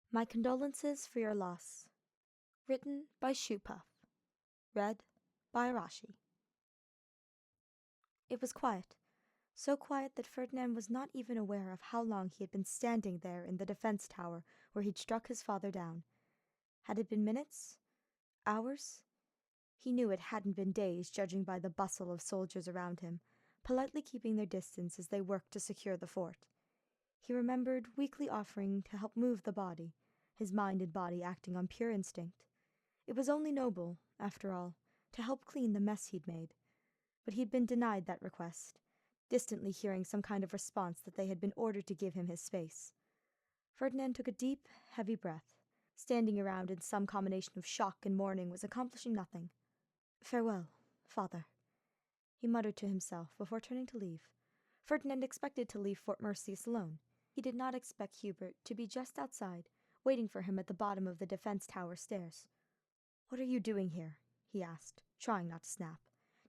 My condolences for your loss. Written by Shoepuff. Read by Arashi. It was quiet. So quiet that Ferdinand was not even aware of how long he had been standing there in the defense tower where he'd struck his father down. Had it been minutes? Hours? He knew it hadn't been days, judging by the bustle of soldiers around him, politely keeping their distance as they worked to secure the fort. He remembered weakly offering to help move the body, his mind and body acting on pure instinct. It was only noble, after all, to help clean the mess he'd made. But he'd been denied that request, distantly hearing some kind of response that they had been ordered to give him his space. Ferdinand took a deep, heavy breath. Standing around in some combination of shock and mourning was accomplishing nothing. "Farewell, father," he muttered to himself before turning to leave. Ferdinand expected to leave Fort Merceus alone. He did not expect Hubert to be just outside, waiting for him at the bottom of the defense tower stairs. "What are you doing here?" he asked, trying not to snap.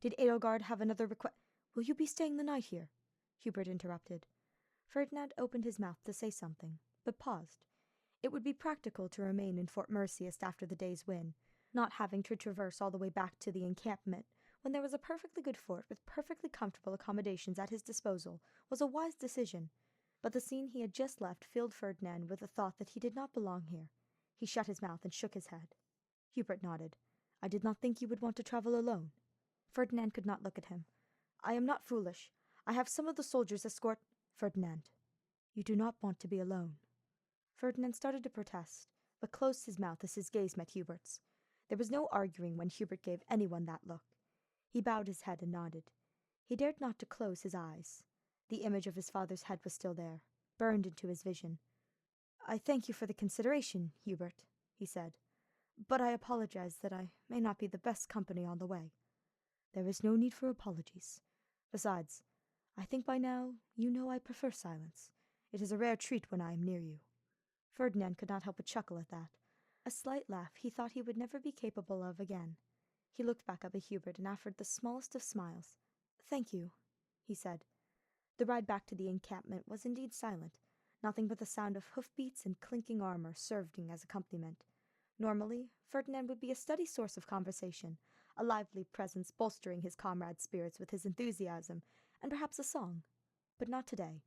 "Did Edelgard have another request?" "Will you be staying the night here?" Hubert interrupted. Ferdinand opened his mouth to say something, but paused. It would be practical to remain in Fort Merceus after the day's win, not having to traverse all the way back to the encampment when there was a perfectly good fort with perfectly comfortable accommodations at his disposal was a wise decision. But the scene he had just left filled Ferdinand with the thought that he did not belong here. He shut his mouth and shook his head. Hubert nodded. "I did not think you would want to travel alone." Ferdinand could not look at him. "I am not foolish. I have some of the soldiers escort—" "Ferdinand, you do not want to be alone." Ferdinand started to protest, but closed his mouth as his gaze met Hubert's. There was no arguing when Hubert gave anyone that look. He bowed his head and nodded. He dared not to close his eyes. The image of his father's head was still there, burned into his vision. "I thank you for the consideration, Hubert," he said, "but I apologize that I may not be the best company on the way." "There is no need for apologies. Besides, I think by now you know I prefer silence. It is a rare treat when I am near you." Ferdinand could not help but chuckle at that, a slight laugh he thought he would never be capable of again. He looked back up at Hubert and offered the smallest of smiles. "Thank you," he said. The ride back to the encampment was indeed silent. Nothing but the sound of hoofbeats and clinking armor serving as accompaniment. Normally, Ferdinand would be a steady source of conversation, a lively presence bolstering his comrades' spirits with his enthusiasm, and perhaps a song. But not today.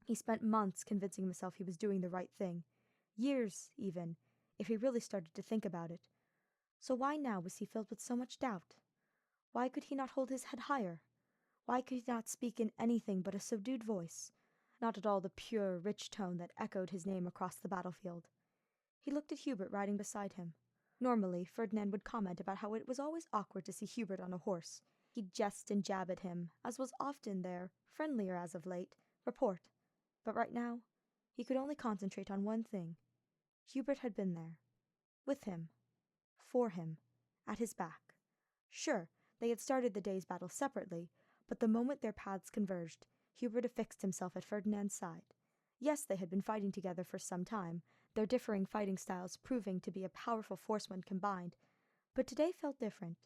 He spent months convincing himself he was doing the right thing. Years, even, if he really started to think about it. So why now was he filled with so much doubt? Why could he not hold his head higher? Why could he not speak in anything but a subdued voice, not at all the pure, rich tone that echoed his name across the battlefield? He looked at Hubert riding beside him. Normally, Ferdinand would comment about how it was always awkward to see Hubert on a horse. He'd jest and jab at him, as was often their, friendlier as of late, report. But right now, he could only concentrate on one thing. Hubert had been there. With him. For him. At his back. Sure, they had started the day's battle separately, but the moment their paths converged, Hubert affixed himself at Ferdinand's side. Yes, they had been fighting together for some time, their differing fighting styles proving to be a powerful force when combined, but today felt different.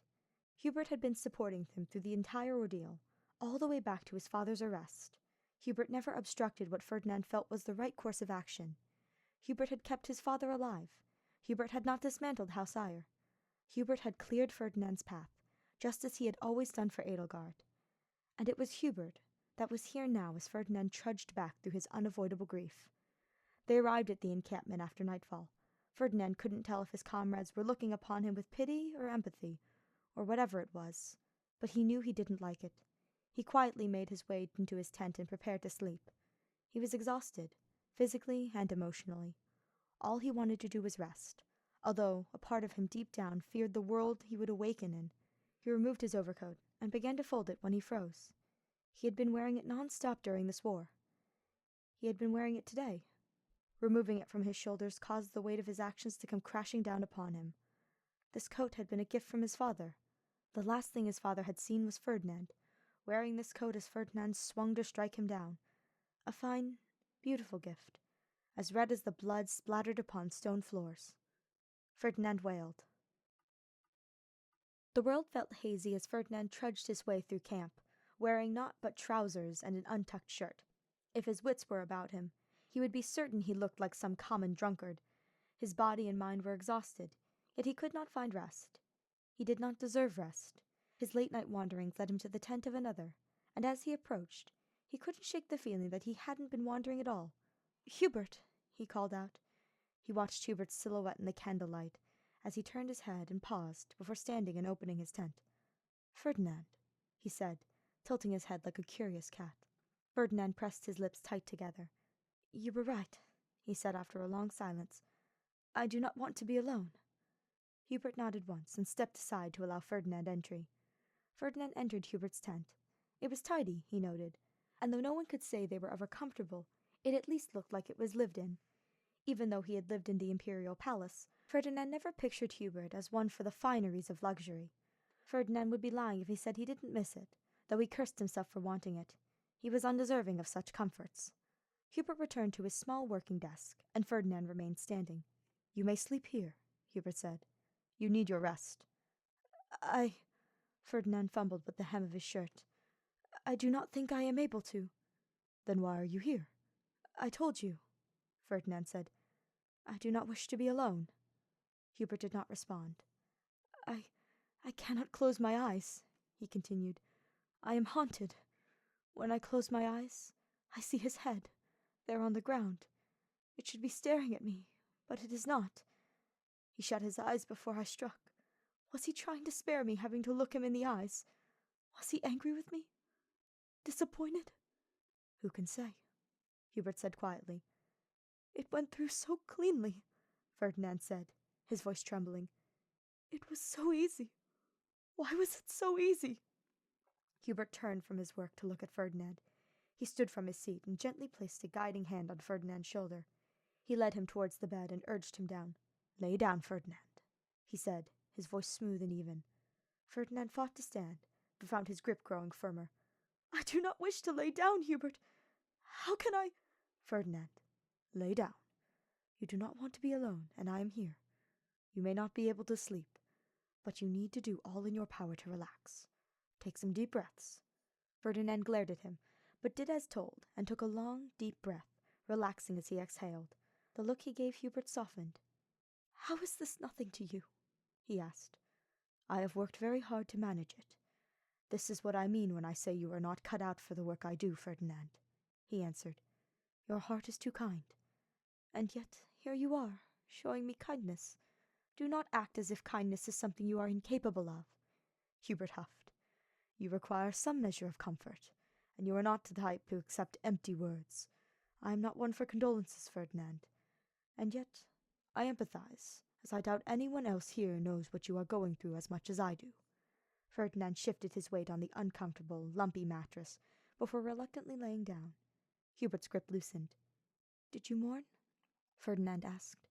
Hubert had been supporting him through the entire ordeal, all the way back to his father's arrest. Hubert never obstructed what Ferdinand felt was the right course of action. Hubert had kept his father alive. Hubert had not dismantled House Eyre. Hubert had cleared Ferdinand's path, just as he had always done for Edelgard. And it was Hubert that was here now as Ferdinand trudged back through his unavoidable grief. They arrived at the encampment after nightfall. Ferdinand couldn't tell if his comrades were looking upon him with pity or empathy, or whatever it was, but he knew he didn't like it. He quietly made his way into his tent and prepared to sleep. He was exhausted, physically and emotionally. All he wanted to do was rest, although a part of him deep down feared the world he would awaken in. He removed his overcoat and began to fold it when he froze. He had been wearing it non-stop during this war. He had been wearing it today. Removing it from his shoulders caused the weight of his actions to come crashing down upon him. This coat had been a gift from his father. The last thing his father had seen was Ferdinand, wearing this coat as Ferdinand swung to strike him down. A fine, beautiful gift, as red as the blood splattered upon stone floors. Ferdinand wailed. The world felt hazy as Ferdinand trudged his way through camp, wearing naught but trousers and an untucked shirt. If his wits were about him, he would be certain he looked like some common drunkard. His body and mind were exhausted, yet he could not find rest. He did not deserve rest. His late-night wanderings led him to the tent of another, and as he approached, he couldn't shake the feeling that he hadn't been wandering at all. "Hubert!" he called out. He watched Hubert's silhouette in the candlelight as he turned his head and paused before standing and opening his tent. "Ferdinand," he said, tilting his head like a curious cat. Ferdinand pressed his lips tight together. "You were right," he said after a long silence. "I do not want to be alone." Hubert nodded once and stepped aside to allow Ferdinand entry. Ferdinand entered Hubert's tent. It was tidy, he noted, and though no one could say they were ever comfortable, it at least looked like it was lived in. Even though he had lived in the imperial palace, Ferdinand never pictured Hubert as one for the fineries of luxury. Ferdinand would be lying if he said he didn't miss it, though he cursed himself for wanting it. He was undeserving of such comforts. Hubert returned to his small working desk, and Ferdinand remained standing. "You may sleep here," Hubert said. "You need your rest." Ferdinand fumbled with the hem of his shirt. "I do not think I am able to." "Then why are you here?" "I told you," Ferdinand said. "I do not wish to be alone." Hubert did not respond. I cannot close my eyes," he continued. "I am haunted. When I close my eyes, I see his head, there on the ground. It should be staring at me, but it is not. He shut his eyes before I struck. Was he trying to spare me having to look him in the eyes? Was he angry with me? Disappointed? Who can say?" Hubert said quietly. "It went through so cleanly," Ferdinand said, his voice trembling. "It was so easy. Why was it so easy?" Hubert turned from his work to look at Ferdinand. He stood from his seat and gently placed a guiding hand on Ferdinand's shoulder. He led him towards the bed and urged him down. "Lay down, Ferdinand," he said, his voice smooth and even. Ferdinand fought to stand, but found his grip growing firmer. "I do not wish to lay down, Hubert. How can I—" "Ferdinand, lay down. You do not want to be alone, and I am here. You may not be able to sleep, but you need to do all in your power to relax. Take some deep breaths." Ferdinand glared at him, but did as told, and took a long, deep breath, relaxing as he exhaled. The look he gave Hubert softened. "How is this nothing to you?" he asked. "I have worked very hard to manage it. This is what I mean when I say you are not cut out for the work I do, Ferdinand," he answered. "Your heart is too kind. And yet, here you are, showing me kindness. Do not act as if kindness is something you are incapable of." Hubert huffed. "You require some measure of comfort, and you are not the type to accept empty words. I am not one for condolences, Ferdinand. And yet, I empathize, as I doubt anyone else here knows what you are going through as much as I do." Ferdinand shifted his weight on the uncomfortable, lumpy mattress before reluctantly laying down. Hubert's grip loosened. "Did you mourn?" Ferdinand asked.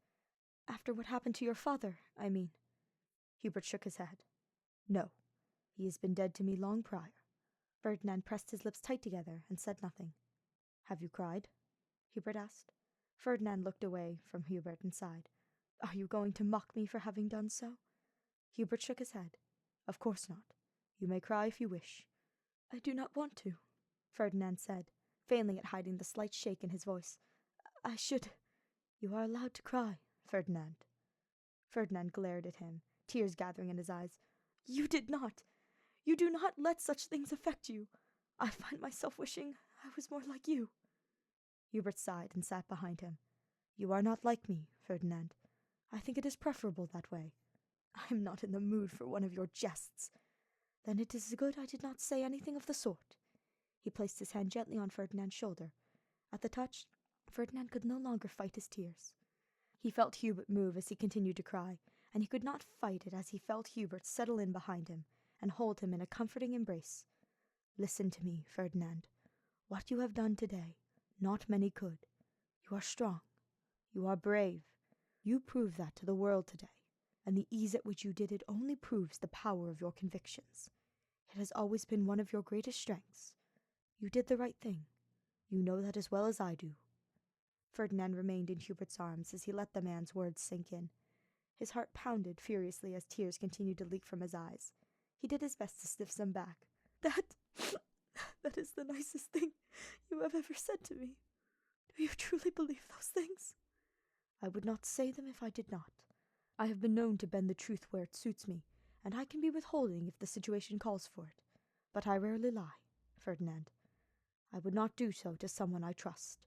"After what happened to your father, I mean." Hubert shook his head. "No, he has been dead to me long prior." Ferdinand pressed his lips tight together and said nothing. "Have you cried?" Hubert asked. Ferdinand looked away from Hubert and sighed. "Are you going to mock me for having done so?" Hubert shook his head. "Of course not. You may cry if you wish." "I do not want to," Ferdinand said, failing at hiding the slight shake in his voice. "I should—" "You are allowed to cry, Ferdinand." Ferdinand glared at him, tears gathering in his eyes. "You did not. You do not let such things affect you. I find myself wishing I was more like you." Hubert sighed and sat behind him. "You are not like me, Ferdinand. I think it is preferable that way. I am not in the mood for one of your jests." "Then it is good I did not say anything of the sort." He placed his hand gently on Ferdinand's shoulder. At the touch, Ferdinand could no longer fight his tears. He felt Hubert move as he continued to cry, and he could not fight it as he felt Hubert settle in behind him and hold him in a comforting embrace. "Listen to me, Ferdinand. What you have done today, not many could. You are strong. You are brave. You prove that to the world today, and the ease at which you did it only proves the power of your convictions. It has always been one of your greatest strengths. You did the right thing. You know that as well as I do." Ferdinand remained in Hubert's arms as he let the man's words sink in. His heart pounded furiously as tears continued to leak from his eyes. He did his best to sniff some back. That is the nicest thing you have ever said to me. Do you truly believe those things?" I would not say them if I did not. I have been known to bend the truth where it suits me, and I can be withholding if the situation calls for it. But I rarely lie, Ferdinand. I would not do so to someone I trust."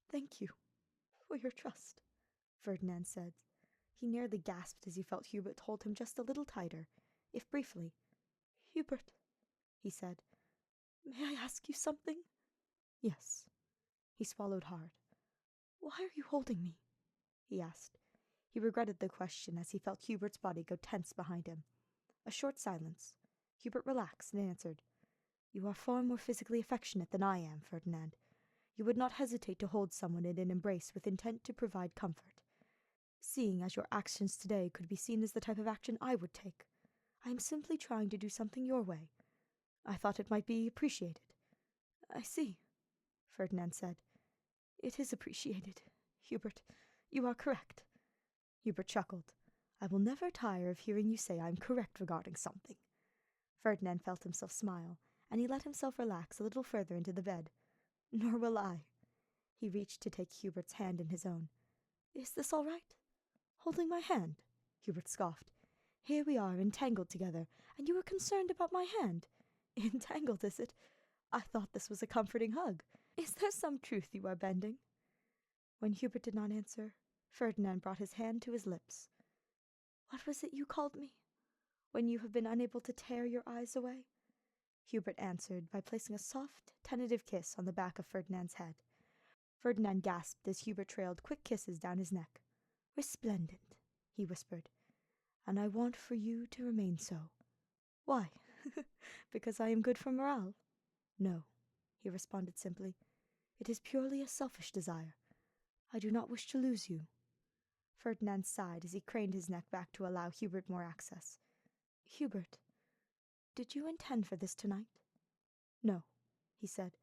"Thank you for your trust," Ferdinand said. He nearly gasped as he felt Hubert hold him just a little tighter, if briefly. "Hubert," he said, "may I ask you something?" "Yes." He swallowed hard. "Why are you holding me?" he asked. He regretted the question as he felt Hubert's body go tense behind him. A short silence. Hubert relaxed and answered, "You are far more physically affectionate than I am, Ferdinand. You would not hesitate to hold someone in an embrace with intent to provide comfort. Seeing as your actions today could be seen as the type of action I would take, I am simply trying to do something your way. I thought it might be appreciated." "I see," Ferdinand said. "It is appreciated, Hubert. You are correct." Hubert chuckled. "I will never tire of hearing you say I am correct regarding something." Ferdinand felt himself smile, and he let himself relax a little further into the bed. "Nor will I." He reached to take Hubert's hand in his own. "Is this all right? Holding my hand?" Hubert scoffed. "Here we are entangled together, and you are concerned about my hand. Entangled, is it? I thought this was a comforting hug. Is there some truth you are bending?" When Hubert did not answer, Ferdinand brought his hand to his lips. "What was it you called me, when you have been unable to tear your eyes away?" Hubert answered by placing a soft, tentative kiss on the back of Ferdinand's head. Ferdinand gasped as Hubert trailed quick kisses down his neck. "Resplendent," he whispered, "and I want for you to remain so." "Why? Because I am good for morale?" "No," he responded simply. "It is purely a selfish desire. I do not wish to lose you." Ferdinand sighed as he craned his neck back to allow Hubert more access. "Hubert, did you intend for this tonight?" "No," he said.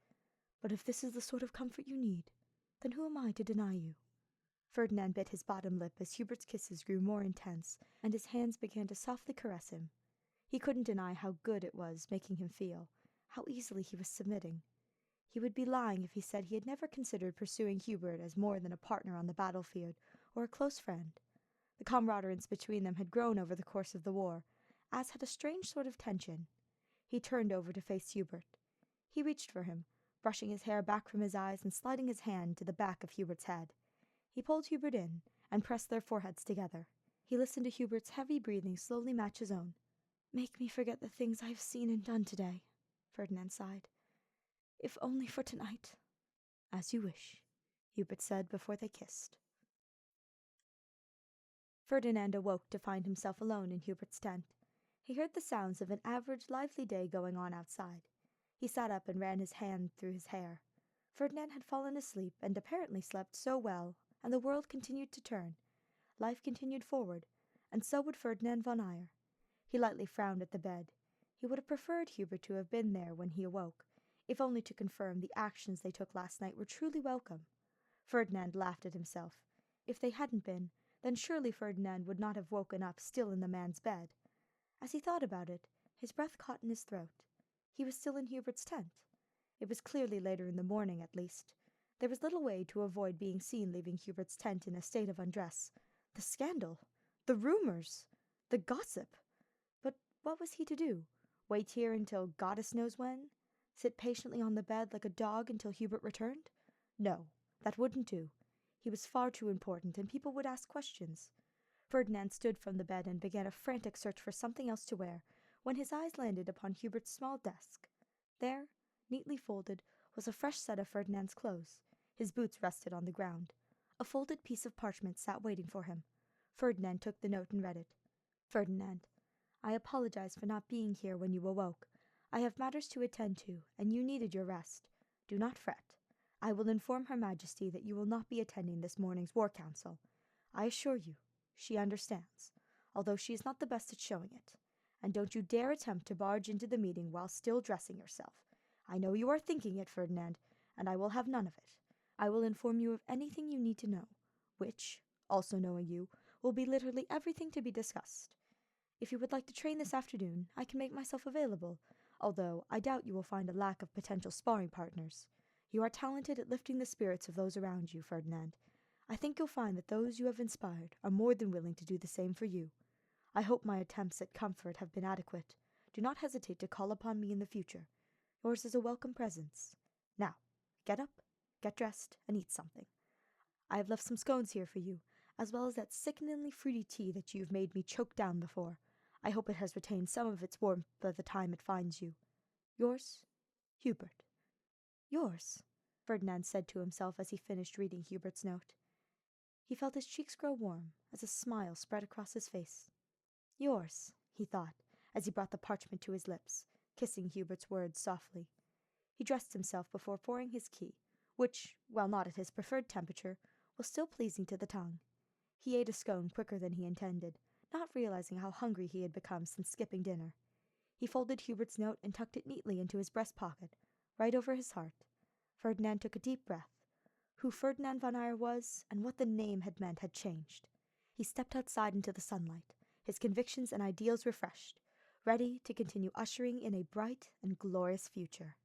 "But if this is the sort of comfort you need, then who am I to deny you?" Ferdinand bit his bottom lip as Hubert's kisses grew more intense, and his hands began to softly caress him. He couldn't deny how good it was making him feel, how easily he was submitting. He would be lying if he said he had never considered pursuing Hubert as more than a partner on the battlefield or a close friend. The camaraderie between them had grown over the course of the war, as had a strange sort of tension. He turned over to face Hubert. He reached for him, brushing his hair back from his eyes and sliding his hand to the back of Hubert's head. He pulled Hubert in and pressed their foreheads together. He listened to Hubert's heavy breathing slowly match his own. "Make me forget the things I have seen and done today," Ferdinand sighed. "If only for tonight." "As you wish," Hubert said before they kissed. Ferdinand awoke to find himself alone in Hubert's tent. He heard the sounds of an average lively day going on outside. He sat up and ran his hand through his hair. Ferdinand had fallen asleep and apparently slept so well, and the world continued to turn. Life continued forward, and so would Ferdinand von Eyre. He lightly frowned at the bed. He would have preferred Hubert to have been there when he awoke, if only to confirm the actions they took last night were truly welcome. Ferdinand laughed at himself. If they hadn't been, then surely Ferdinand would not have woken up still in the man's bed. As he thought about it, his breath caught in his throat. He was still in Hubert's tent. It was clearly later in the morning, at least. There was little way to avoid being seen leaving Hubert's tent in a state of undress. The scandal! The rumors! The gossip! But what was he to do? Wait here until goddess knows when? Sit patiently on the bed like a dog until Hubert returned? No, that wouldn't do. He was far too important, and people would ask questions. Ferdinand stood from the bed and began a frantic search for something else to wear, when his eyes landed upon Hubert's small desk. There, neatly folded, was a fresh set of Ferdinand's clothes. His boots rested on the ground. A folded piece of parchment sat waiting for him. Ferdinand took the note and read it. "Ferdinand, I apologize for not being here when you awoke. I have matters to attend to, and you needed your rest. Do not fret. I will inform Her Majesty that you will not be attending this morning's war council. I assure you, she understands, although she is not the best at showing it. And don't you dare attempt to barge into the meeting while still dressing yourself. I know you are thinking it, Ferdinand, and I will have none of it. I will inform you of anything you need to know, which, also knowing you, will be literally everything to be discussed. If you would like to train this afternoon, I can make myself available, although I doubt you will find a lack of potential sparring partners. You are talented at lifting the spirits of those around you, Ferdinand. I think you'll find that those you have inspired are more than willing to do the same for you. I hope my attempts at comfort have been adequate. Do not hesitate to call upon me in the future. Yours is a welcome presence. Now, get up, get dressed, and eat something. I have left some scones here for you, as well as that sickeningly fruity tea that you've made me choke down before. I hope it has retained some of its warmth by the time it finds you. Yours, Hubert. Yours, Ferdinand said to himself as he finished reading Hubert's note. He felt his cheeks grow warm as a smile spread across his face. Yours, he thought, as he brought the parchment to his lips, kissing Hubert's words softly. He dressed himself before pouring his key, which, while not at his preferred temperature, was still pleasing to the tongue. He ate a scone quicker than he intended, not realizing how hungry he had become since skipping dinner. He folded Hubert's note and tucked it neatly into his breast pocket, right over his heart. Ferdinand took a deep breath. Who Ferdinand von Eyre was and what the name had meant had changed. He stepped outside into the sunlight, his convictions and ideals refreshed, ready to continue ushering in a bright and glorious future.